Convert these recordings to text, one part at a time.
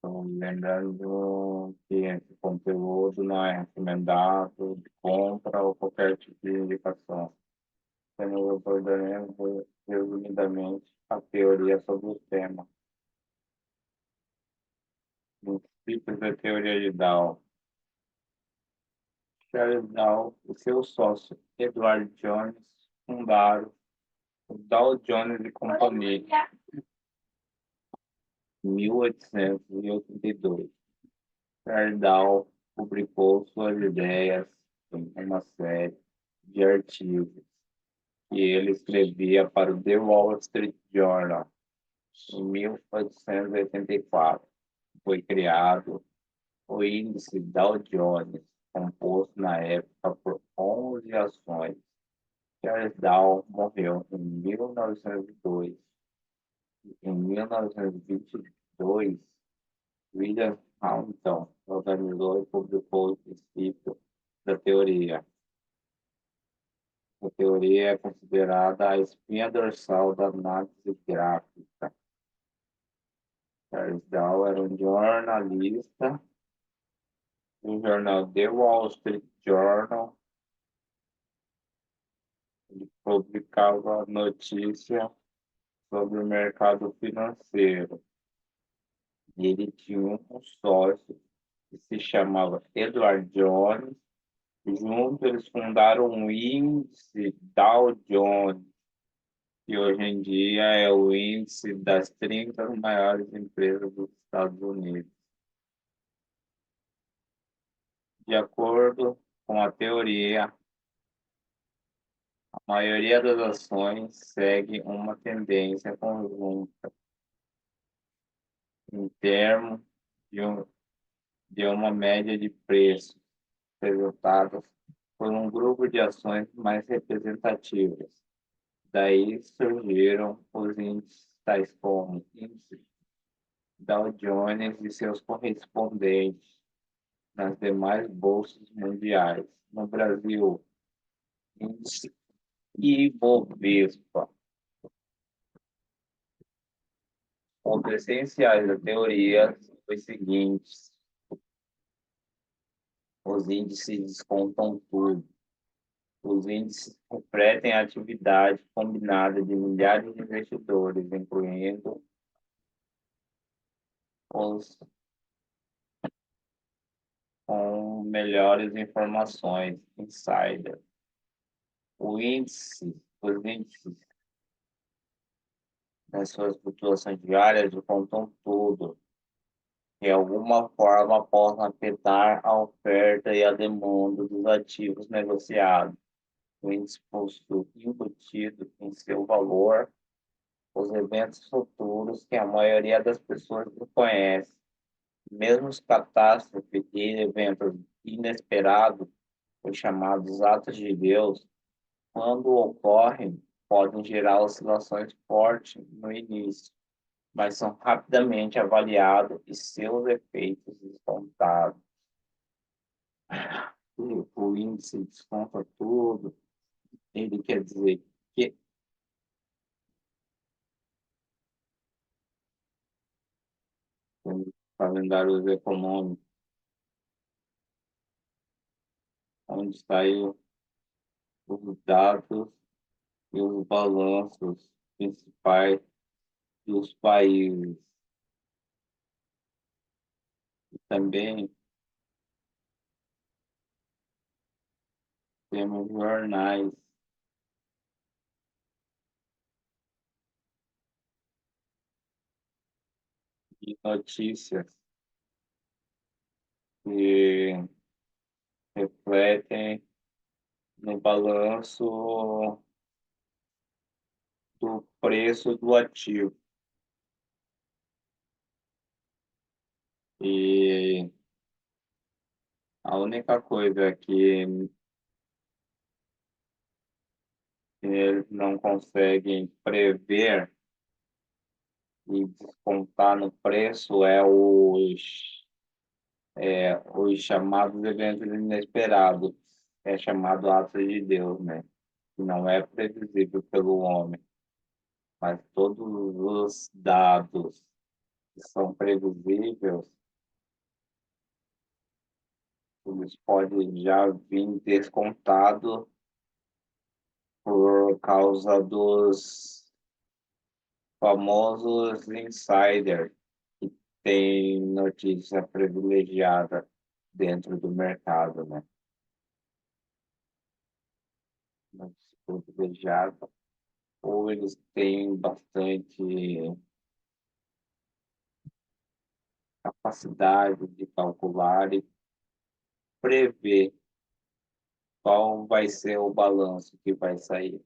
Então, lembrando que esse conteúdo não é recomendado de compra ou qualquer tipo de indicação. Temos abordaremos resumidamente a teoria sobre o tema. Princípios da teoria de Dow. Charles Dow e seu sócio Edward Jones fundaram o Dow Jones e Company em 1882. Charles Dow publicou suas ideias em uma série de artigos que ele escrevia para o The Wall Street Journal em 1884. Foi criado o índice Dow Jones, composto na época por 11 ações. Charles Dow morreu em 1902. Em 1922, William Hamilton organizou e publicou o princípio da teoria. A teoria é considerada a espinha dorsal da análise gráfica. Charles Dow era um jornalista do jornal The Wall Street Journal. Ele publicava notícias sobre o mercado financeiro. Ele tinha um sócio que se chamava Edward Jones. Juntos eles fundaram um índice Dow Jones, que hoje em dia é o índice das 30 maiores empresas dos Estados Unidos. De acordo com a teoria, a maioria das ações segue uma tendência conjunta em termos de uma média de preços resultados por um grupo de ações mais representativas. Daí surgiram os índices tais como índice Dow Jones e seus correspondentes nas demais bolsas mundiais. No Brasil, índice Ibovespa. Pontos essenciais da teoria são os seguintes: os índices descontam tudo. Os índices refletem a atividade combinada de milhares de investidores, incluindo os com melhores informações, insider. Os índices, nas suas flutuações diárias, contam tudo, de alguma forma possam afetar a oferta e a demanda dos ativos negociados. O índice possui embutido em seu valor os eventos futuros que a maioria das pessoas não conhece. Mesmo os catástrofes e eventos inesperados, os chamados atos de Deus, quando ocorrem, podem gerar oscilações fortes no início, mas são rapidamente avaliados e seus efeitos descontados. O índice desconta tudo. Ele quer dizer que os calendários econômicos, onde saem os dados e os balanços principais dos países. E também temos jornais de notícias que refletem no balanço do preço do ativo. E a única coisa que eles não conseguem prever e descontar no preço é os chamados eventos inesperados, é chamado atos de Deus, né? Que não é previsível pelo homem, mas todos os dados são previsíveis, eles podem já vir descontado por causa dos famosos insiders, que tem notícia privilegiada dentro do mercado, né? Notícia privilegiada, ou eles têm bastante capacidade de calcular e prever qual vai ser o balanço que vai sair.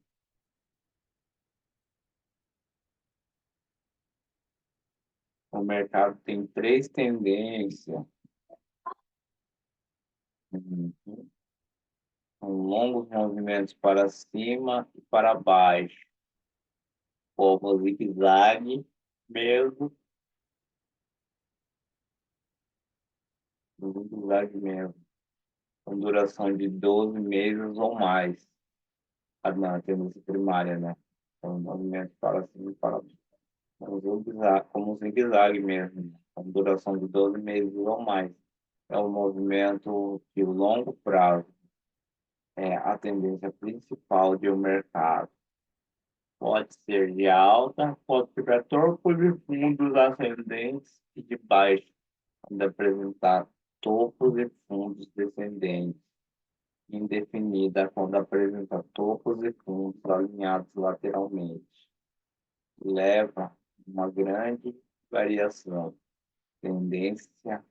O mercado tem três tendências: um longos movimentos para cima e para baixo, como zigue-zague mesmo, zigue-zague mesmo, com duração de 12 meses ou mais. Ah, não, a tendência primária, né? Então, movimento para cima e para baixo. Como um zigue-zague mesmo, né? Com duração de 12 meses ou mais. É um movimento de longo prazo, é a tendência principal de um mercado. Pode ser de alta, pode tiver topos e fundos ascendentes e de baixo, quando apresentar topos e fundos descendentes. Indefinida, quando apresenta topos e fundos alinhados lateralmente. Leva uma grande variação, tendência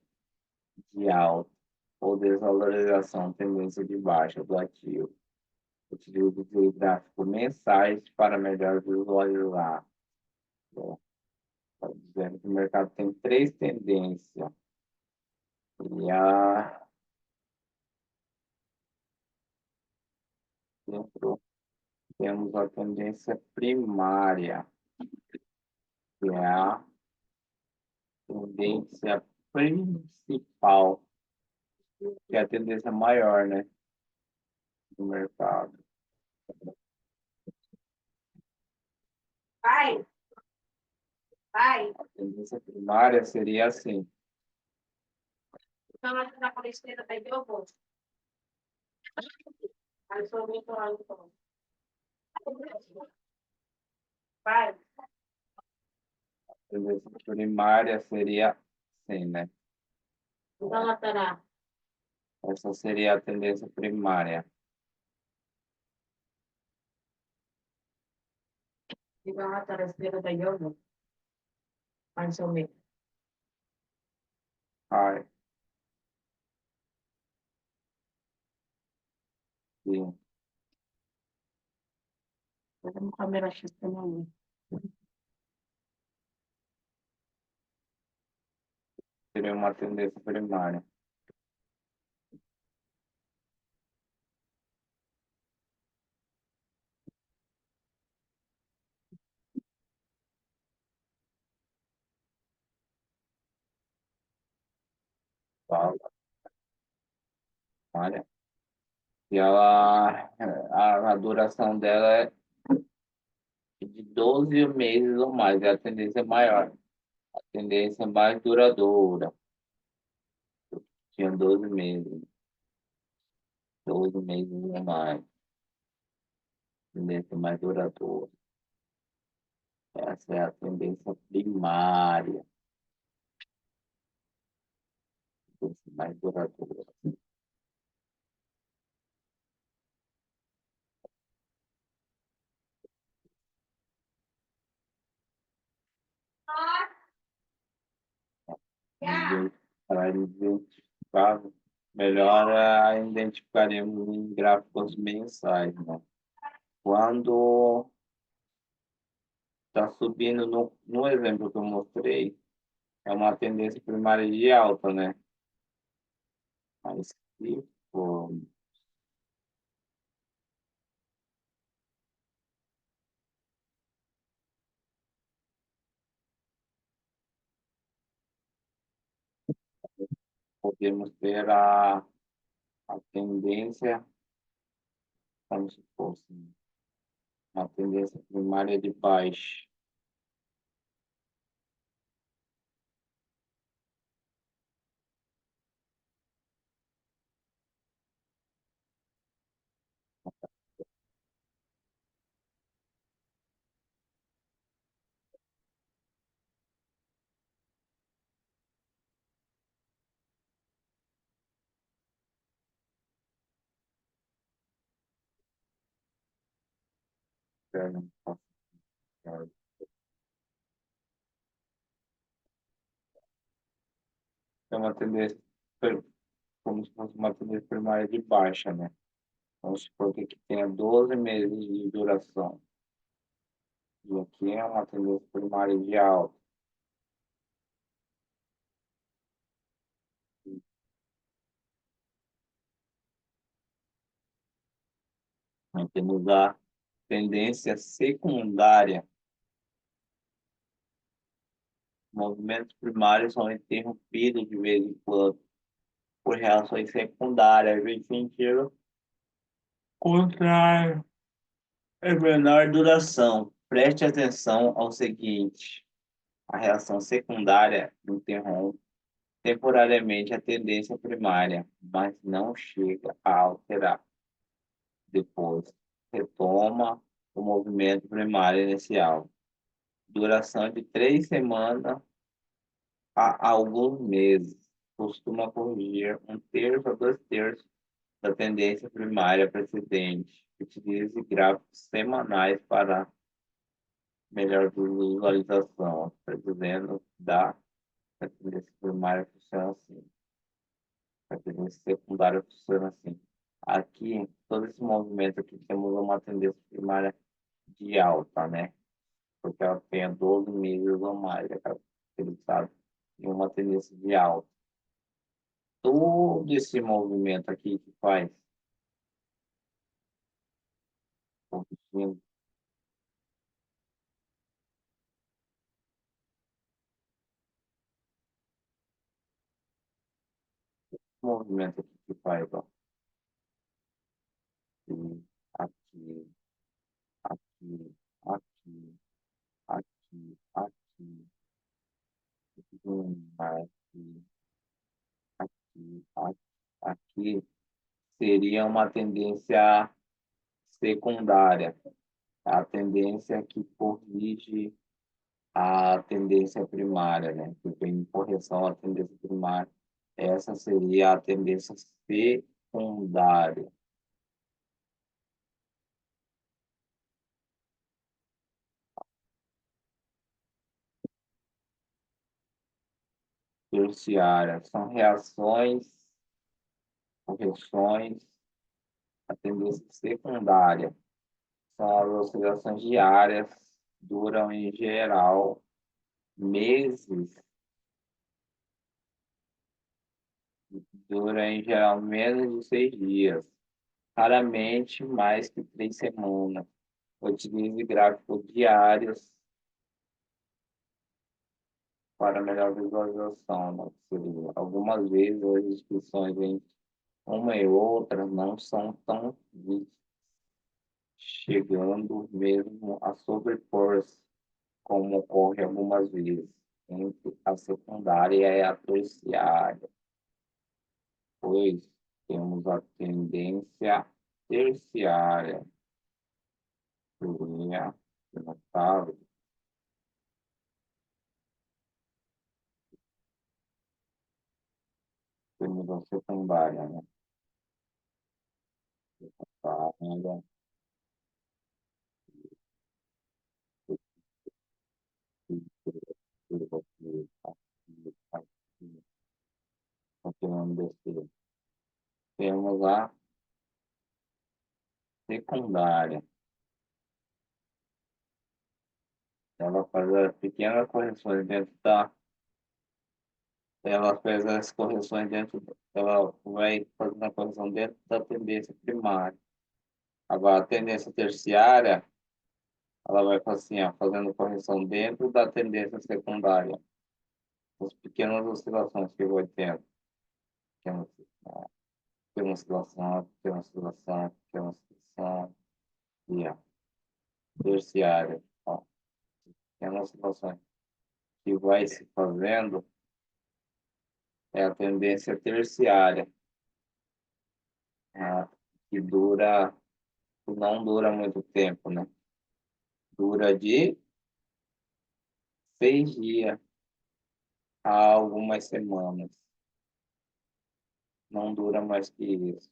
de alta ou desvalorização, tendência de baixa do ativo. Utilizo o gráfico mensais para melhor visualizar. Está dizendo que o mercado tem três tendências. E dentro temos a tendência primária, que é a tendência principal, que é a tendência maior, né, do mercado. Vai, vai. A tendência primária seria assim. Então, acho que na palestra vai ter o rosto. Aí, sou muito lá, então. Vai. A tendência primária seria assim, né? Então, lateral. Essa seria a tendência primária. Então, lateral esquerda da yoga. Mais ou menos. Ai, sim. Vamos câmera X também. Seria uma tendência primária. Fala, olha. E ela, a duração dela é de 12 meses ou mais, é a tendência maior, a tendência mais duradoura. Tinha 12 meses ou mais, tendência mais duradoura. Essa é a tendência primária, tendência mais duradoura. Para identificar, melhor identificaremos em gráficos mensais, né? Quando está subindo, no exemplo que eu mostrei, é uma tendência primária de alta, né? Mas se for, podemos ter a tendência, como se fosse uma tendência primária de baixa. É uma tendência, como se fosse uma tendência primária de baixa, né? Vamos supor que aqui tenha 12 meses de duração. E aqui é uma tendência primária de alta. Nós temos a tendência secundária. Movimentos primários são interrompidos de vez em quando por reações secundárias em sentido contrário. É menor duração. Preste atenção ao seguinte: a reação secundária interrompe temporariamente a tendência primária, mas não chega a alterar. Depois, retoma o movimento primário inicial. Duração de 3 semanas a alguns meses. Costuma corrigir 1/3 a 2/3 da tendência primária precedente. Utilize gráficos semanais para melhor visualização. Está dizendo a tendência primária funciona assim. A tendência secundária funciona assim. Aqui, todo esse movimento aqui, temos uma tendência primária de alta, né? Porque ela tem 12 meses ou mais, é caracterizado em uma tendência de alta. Todo esse movimento aqui que faz, corrigindo, movimento aqui que faz, ó, aqui, aqui, aqui, aqui, aqui, aqui, aqui, aqui, aqui, seria uma tendência secundária, a tendência que corrige a tendência primária, né? Que vem em correção à tendência primária. Essa seria a tendência secundária. Terciária são reações, correções, a tendência secundária são as oscilações diárias, duram em geral meses, duram em geral menos de 6 dias, raramente mais que 3 semanas. Utilize gráficos diários para melhor visualização, né? Algumas vezes as discussões entre uma e outra não são tão chegando mesmo a sobrepor-se, como ocorre algumas vezes entre a secundária e a terciária, pois temos a tendência terciária, seria notável, temos a secundária, né? Secundária, continuando descer. Temos a secundária. Ela faz as pequenas correções dentro da. Ela faz as correções dentro. Ela vai fazendo a correção dentro da tendência primária. Agora, a tendência terciária, ela vai assim, ó, fazendo correção dentro da tendência secundária. As pequenas oscilações que vai tendo. Pequena, pequena oscilação, pequena oscilação, pequena oscilação. E a terciária, ó, pequenas oscilações que vai se fazendo é a tendência terciária, né, que não dura muito tempo, né? Dura de 6 dias a algumas semanas. Não dura mais que isso.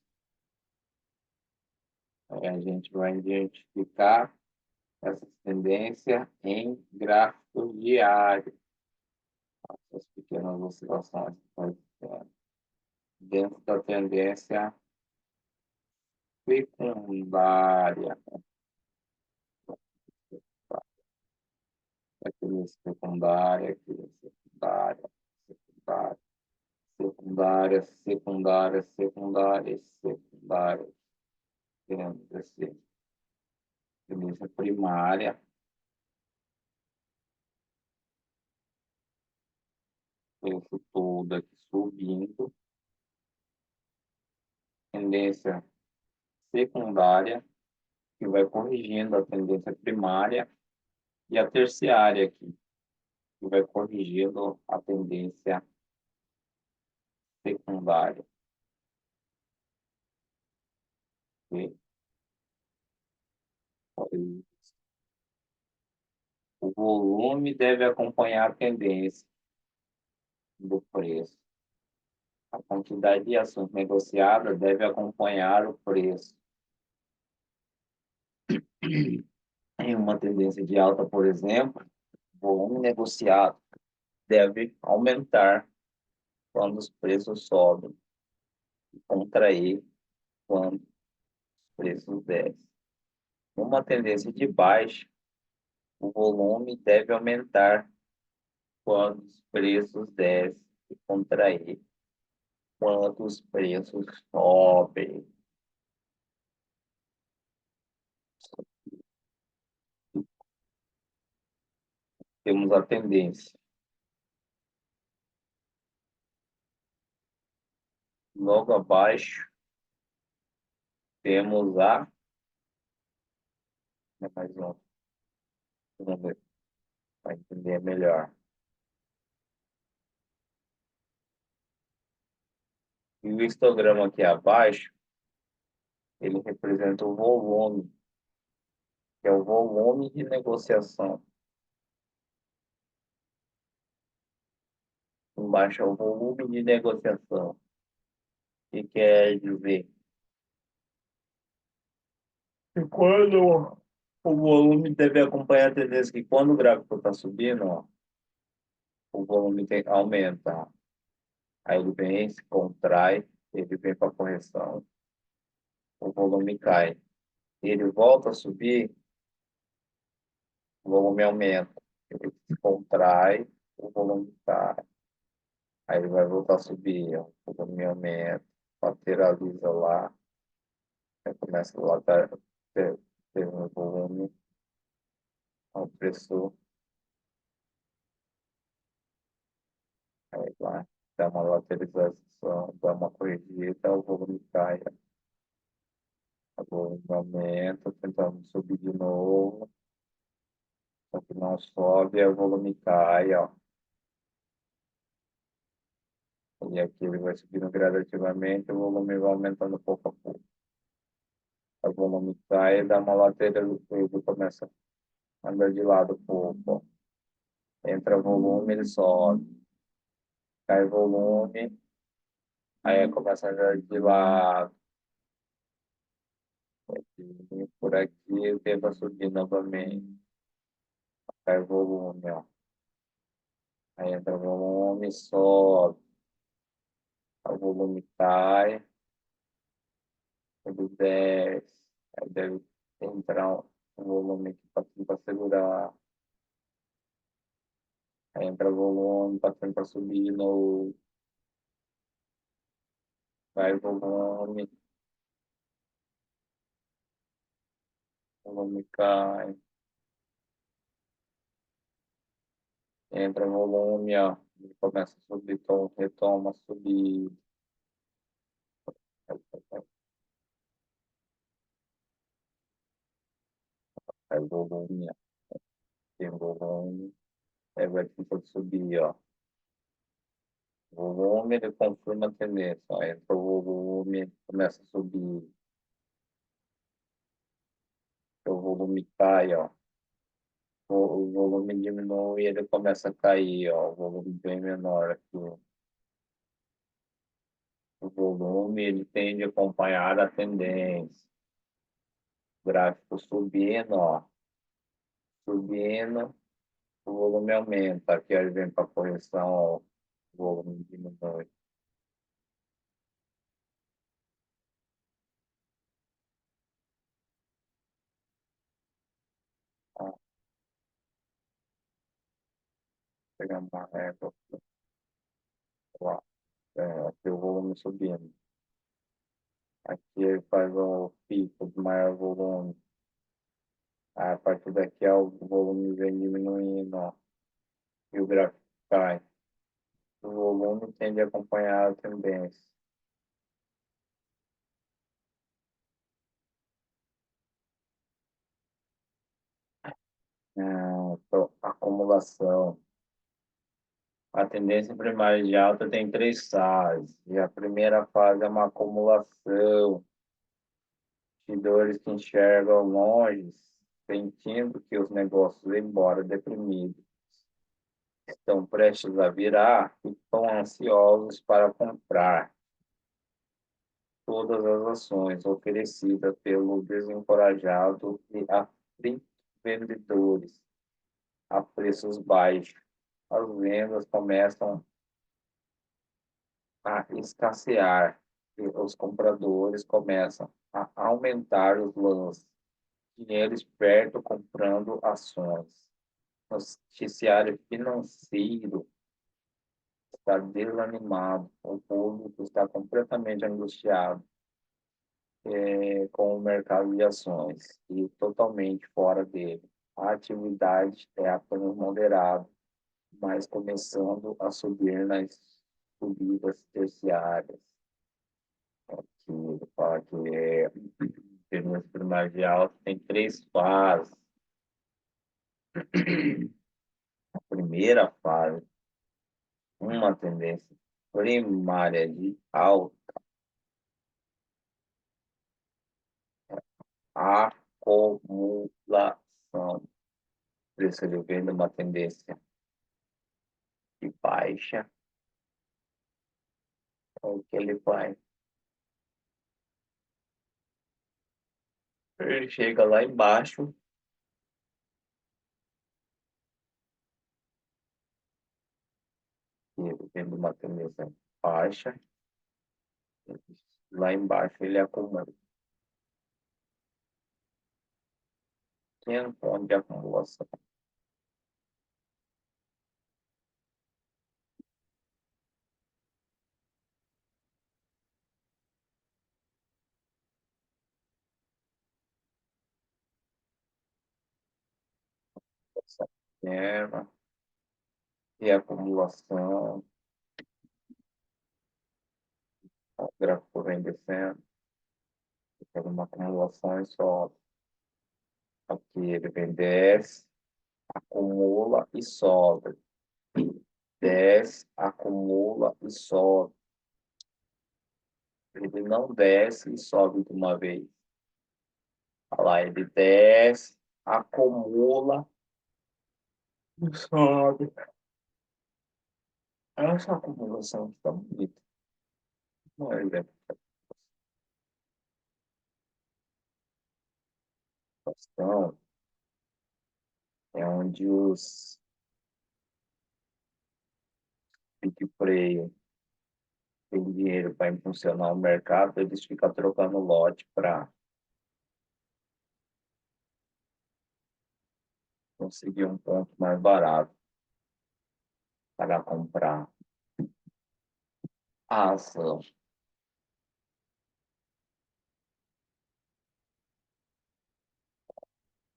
Aí a gente vai identificar essa tendência em gráfico diário. Essas pequenas oscilações que estão existindo dentro da tendência secundária. Aqui secundária, aqui secundária, secundária, secundária, secundária, secundária, secundária. Temos esse tendência primária, isso tudo aqui subindo, tendência secundária, que vai corrigindo a tendência primária, e a terciária aqui, que vai corrigindo a tendência secundária. Ok? O volume deve acompanhar a tendência do preço. A quantidade de ações negociadas deve acompanhar o preço. Em uma tendência de alta, por exemplo, o volume negociado deve aumentar quando os preços sobem e contrair quando os preços descem. Numa tendência de baixa, o volume deve aumentar quando os preços descem e contrair quando os preços sobem. Temos a tendência. Logo abaixo, temos a... Mais um. Vamos ver, para entender melhor. E o histograma aqui abaixo, ele representa o volume, que é o volume de negociação. Embaixo é o volume de negociação, que quer dizer que quando o volume deve acompanhar a tendência que quando o gráfico está subindo, ó, o volume aumenta. Aí ele vem, se contrai, ele vem para correção, o volume cai. Ele volta a subir, o volume aumenta. Ele se contrai, o volume cai. Aí ele vai voltar a subir, ó, o volume aumenta, lateraliza lá, aí começa a ter um volume, um preço, aí vai, dá uma lateralização, dá uma corrigida, o volume cai, o volume aumenta, tentando subir de novo, só que não sobe, aí o volume cai, ó. E aqui ele vai subindo gradativamente, o volume vai aumentando pouco a pouco. O volume cai, dá uma lateral, ele começa a andar de lado um pouco. Entra volume, ele sobe. Cai volume, aí começa a andar de lado. E por aqui tenta subir novamente. Cai volume, ó. Aí entra volume, sobe. O volume cai, ele desce. Aí deve entrar um volume aqui para segurar. Aí entra volume, passando para subir de novo. Vai volume cai. Entra volume, ó. Ele começa a subir, retoma a subir. Aí volume, ó. Tem volume. Aí vai tentando subir, ó. Volume, ele confirma a tendência. Ó. Entra o volume, começa a subir. O volume cai, ó. O volume diminui e ele começa a cair, ó. O volume bem menor aqui. O volume, ele tende a acompanhar a tendência. O gráfico subindo, ó. subindo, o volume aumenta. Aqui ele vem para correção, ó, o volume diminui. Ó, pegar uma régua, ó, aqui o volume subindo. Aqui ele faz o pico de maior volume. Aí, a partir daqui ó, o volume vem diminuindo, ó, e o gráfico cai. O volume tende a acompanhar a tendência. Acumulação. A tendência primária de alta tem três fases. E a primeira fase é uma acumulação. Investidores que enxergam longe, sentindo que os negócios, embora deprimidos, estão prestes a virar e estão ansiosos para comprar todas as ações oferecidas pelo desencorajado e aflito vendedores a preços baixos. As vendas começam a escassear e os compradores começam a aumentar os lances. Dinheiro esperto comprando ações. O noticiário financeiro está desanimado, o público está completamente angustiado com o mercado de ações e totalmente fora dele. A atividade é apenas moderada, mas começando a subir nas subidas terciárias. Que ele fala que tendência primária de alta tem três fases. A primeira fase, uma tendência primária de alta, acumulação. Por isso ele vem de uma tendência de baixa, o que ele faz? Ele chega lá embaixo, e ele vem de uma tendência baixa, lá embaixo ele acumula. Tem um ponto de acumulação. Essa pequena, e acumulação, o gráfico vem descendo, tem uma acumulação e sobe. Aqui ele vem desce, acumula e sobe. Desce, acumula e sobe. Ele não desce e sobe de uma vez. Olha lá, ele desce, acumula e sobe. Essa acumulação está bonita. Não é exemplo de questão, é onde os big players têm dinheiro para impulsionar o mercado, eles ficam trocando lote para conseguir um ponto mais barato para comprar a ação.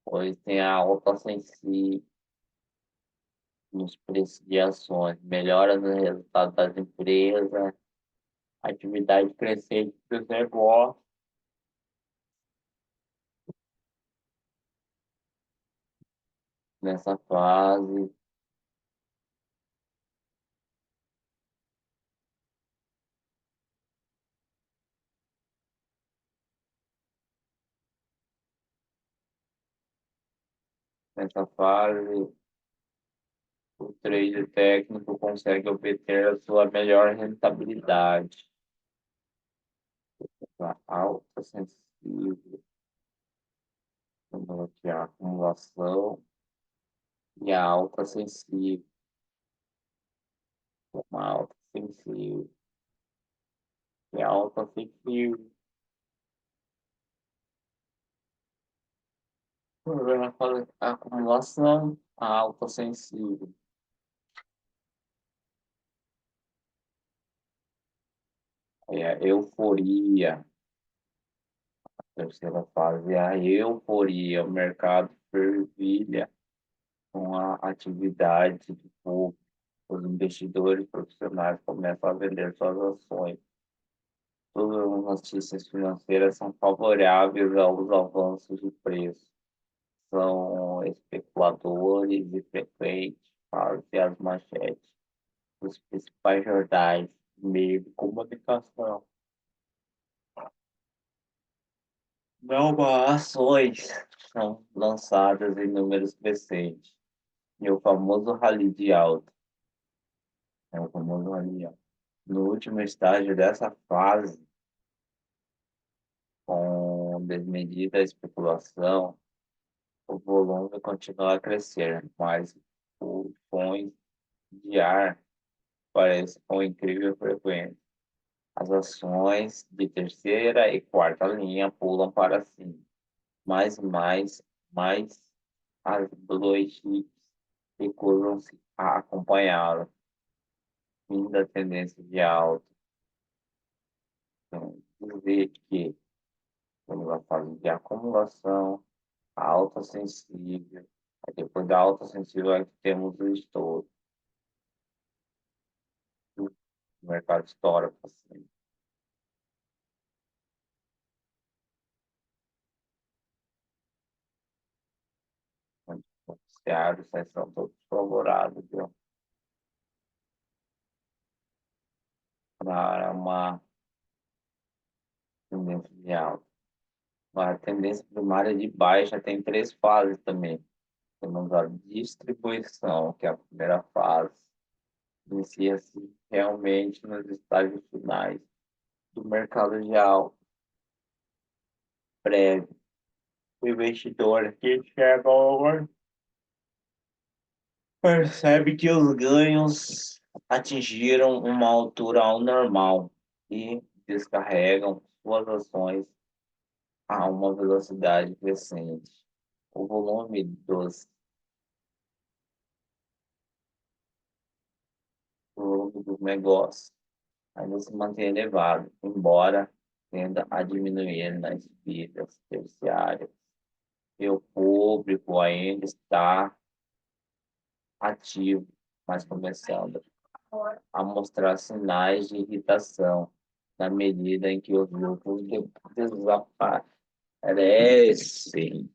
Pois tem a alta sensível nos preços de ações, melhora no resultado das empresas, atividade crescente dos negócios. Nessa fase, nessa fase, o trade técnico consegue obter a sua melhor rentabilidade. A alta sensível, aqui a acumulação. e a alta sensível, uma alta sensível, e a alta sensível. Problema com a acumulação, a alta sensível. É a euforia. Terceira fase é a euforia. O mercado fervilha com a atividade do povo. Os investidores profissionais começam a vender suas ações. Todas as notícias financeiras são favoráveis aos avanços de preço. São especuladores e frequentes fazem as manchetes dos principais jornais, meio de comunicação. Novas ações são lançadas em números crescentes. E o famoso rally de alta. É o famoso rally alta. No último estágio dessa fase, com desmedida especulação, o volume continua a crescer, mas os pões de ar parecem com incrível frequência. As ações de terceira e quarta linha pulam para cima, mais as blue chips recusam-se a acompanhá-la, fim da tendência de alta. Então, dizer que temos a fase de acumulação, a alta sensível, aí depois da alta sensível aí temos o estouro, o mercado estoura para cima. Os noticiários aí são todos favoráveis, viu, para uma tendência de alta. A tendência primária de baixa tem três fases também. Temos a distribuição, que é a primeira fase. Inicia-se realmente nos estágios finais do mercado de alta prévio. O investidor que chega hoje percebe que os ganhos atingiram uma altura ao normal e descarregam suas ações a uma velocidade crescente. O volume dos negócios ainda se mantém elevado, embora tenda a diminuir nas vidas terciárias. E o público ainda está ativo, mas começando a mostrar sinais de irritação na medida em que os grupos desaparecem.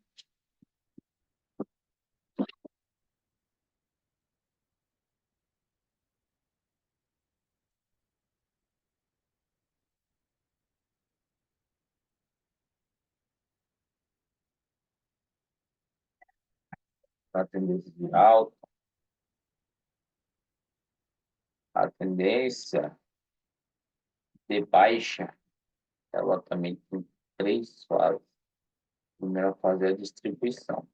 A tendência de alta, a tendência de baixa, ela também tem três fases. A primeira fase é a distribuição.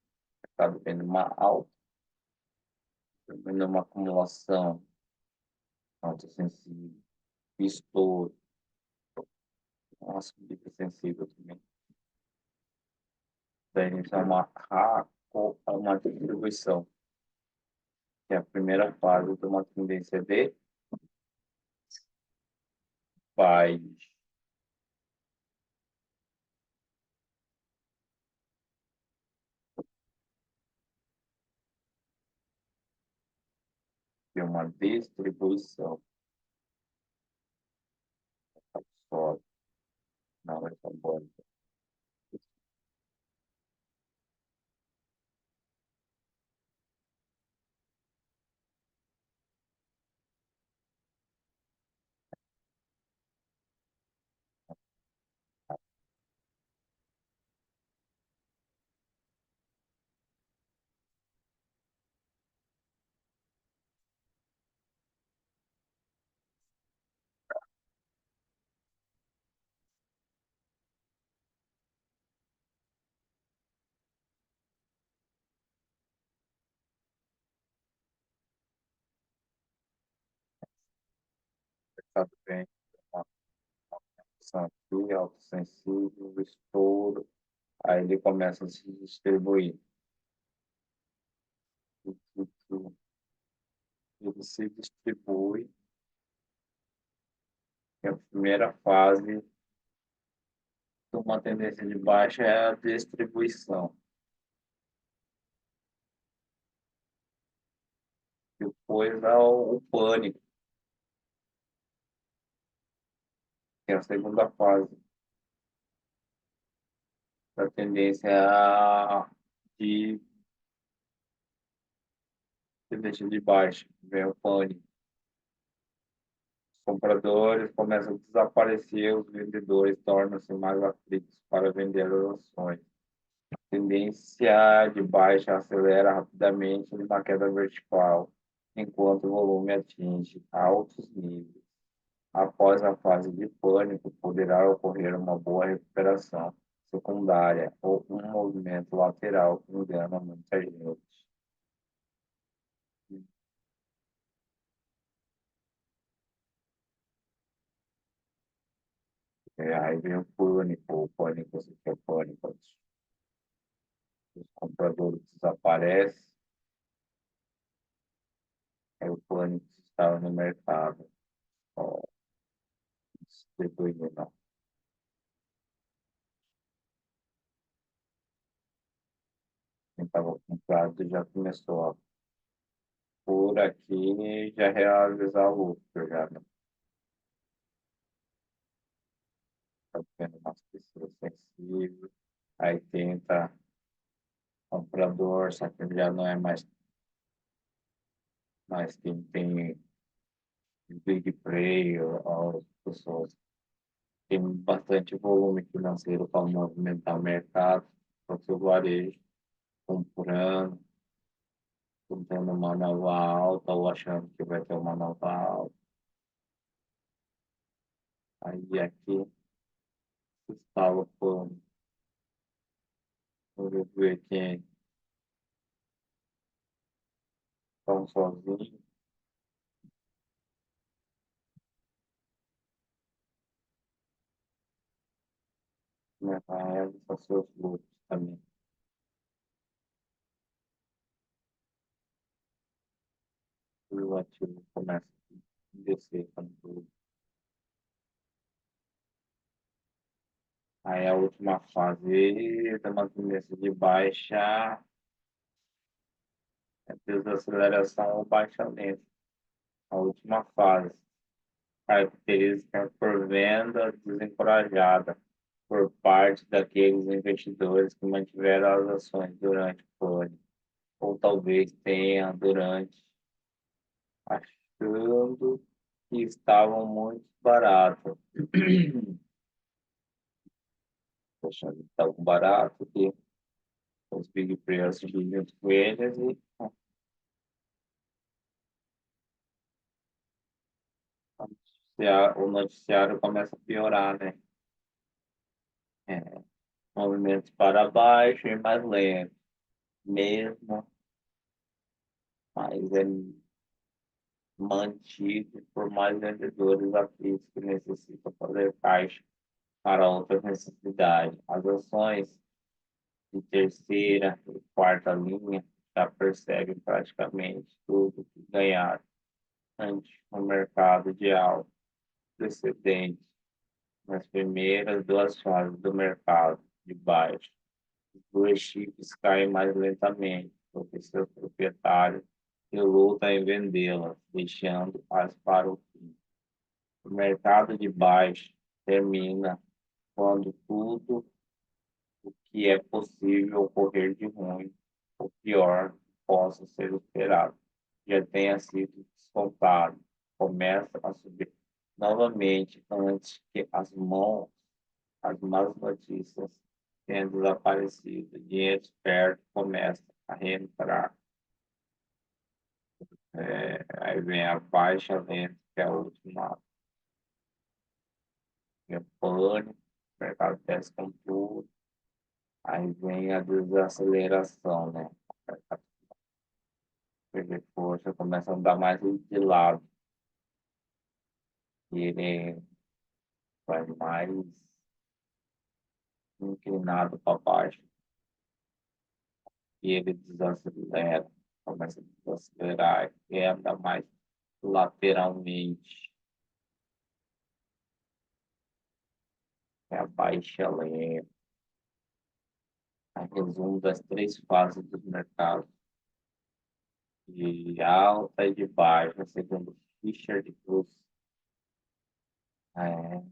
Está vendo uma alta, vendo uma acumulação, alta sensível, estouro, uma subida sensível também. Daí a gente é uma distribuição, que é a primeira fase de uma tendência de baixa. Tem uma distribuição só na versão bônica. mercado vem uma ação aqui, autossensível, estouro, aí ele começa a se distribuir. Ele se distribui, e a primeira fase de uma tendência de baixa é a distribuição. Depois há o pânico, que é a segunda fase da tendência de tendência de baixa, vem o pânico. Os compradores começam a desaparecer, os vendedores tornam-se mais aflitos para vender as ações. A tendência de baixa acelera rapidamente na queda vertical, enquanto o volume atinge altos níveis. Após a fase de pânico, poderá ocorrer uma boa recuperação secundária ou um movimento lateral que engana muita gente. Aí vem o pânico, você quer pânico, os compradores desaparecem, aí o pânico estava no mercado, ó, distribuindo, não. Quem estava comprado já começou a, por aqui, já realizar o lucro, já, né? Tá vendo umas pessoas sensíveis, aí tenta comprador, só que já não é mais quem tem big player, ou as pessoas tem bastante volume financeiro para movimentar o mercado, porque o varejo comprando, tendo uma nova alta ou achando que vai ter uma nova alta. Aí aqui estava por ver quem estão sozinhos, né? A realizar seus lucros também. O ativo começa a descer quando. Aí a última fase da uma tendência de baixa é desaceleração ou baixamento. A última fase. Característica por venda desencorajada por parte daqueles investidores que mantiveram as ações durante o ano, ou talvez tenha durante, achando que estavam muito baratas. Achando que estavam baratos, que os big players subiram junto com eles e o noticiário começa a piorar, né? É, movimentos para baixo e mais lento, mesmo, mas é mantido por mais vendedores aflitos que necessitam fazer caixa para outras necessidades. As ações de terceira e quarta linha já percebem praticamente tudo que ganharam antes no mercado de alta precedente nas primeiras duas fases do mercado de baixo. Os dois chips caem mais lentamente, porque seus proprietários relutam em vendê-las, deixando-as para o fim. O mercado de baixo termina quando tudo o que é possível ocorrer de ruim ou pior possa ser esperado já tenha sido descontado. Começa a subir novamente antes que as más notícias tenham desaparecido. Dinheiro esperto começa a reentrar. Aí vem a baixa lenta, que é a última. Vem o pânico, o mercado desce com tudo. Aí vem a desaceleração, né? Perder força, começa a andar mais de lado. ele vai mais inclinado para baixo e ele desacelera, começa a desacelerar e anda mais lateralmente. É a baixa lenta. A resumo das três fases do mercado, de alta e de baixa, segundo Richard Cruz. É,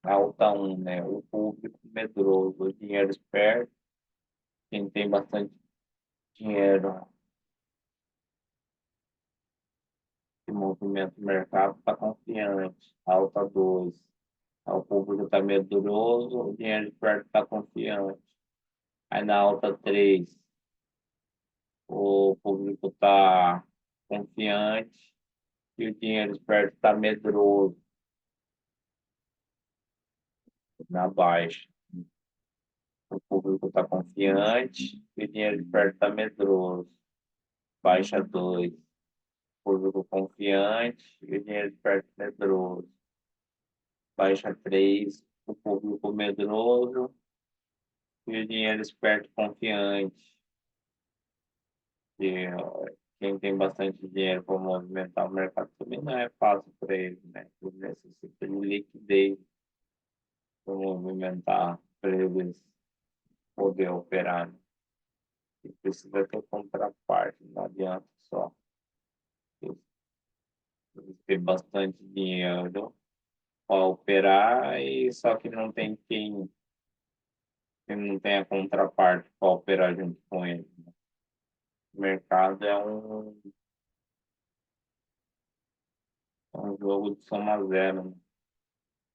alta um, né? O público medroso, o dinheiro esperto, quem tem bastante dinheiro que movimenta o mercado está confiante. Alta 2, o público está medroso, o dinheiro esperto está confiante. Aí na alta 3, o público está confiante e o dinheiro esperto está medroso. Na baixa, o público está confiante e o dinheiro esperto está medroso. Baixa 2, público confiante e o dinheiro esperto medroso. Baixa 3, o público medroso e o dinheiro esperto confiante. E, quem tem bastante dinheiro para movimentar o mercado também não é fácil para eles, né? Eles necessitam de liquidez para movimentar, para eles poder operar, né? E precisa ter contraparte, não adianta só ter bastante dinheiro para operar e só que não tem quem não tem a contraparte para operar junto com ele. O mercado é um jogo de soma zero, né?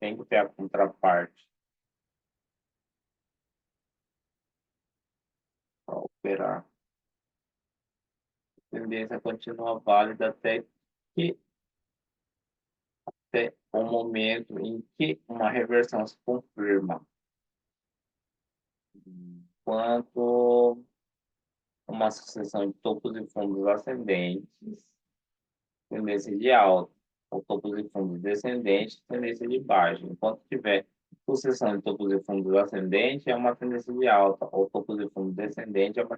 Tem que ter a contraparte para operar. A tendência continua válida que até o momento em que uma reversão se confirma. Enquanto uma sucessão de topos e fundos ascendentes, tendência de alta, ou topos e fundos descendentes, tendência de baixa. Enquanto tiver sucessão de topos e fundos ascendentes, é uma tendência de alta, ou topos e fundos descendentes, é uma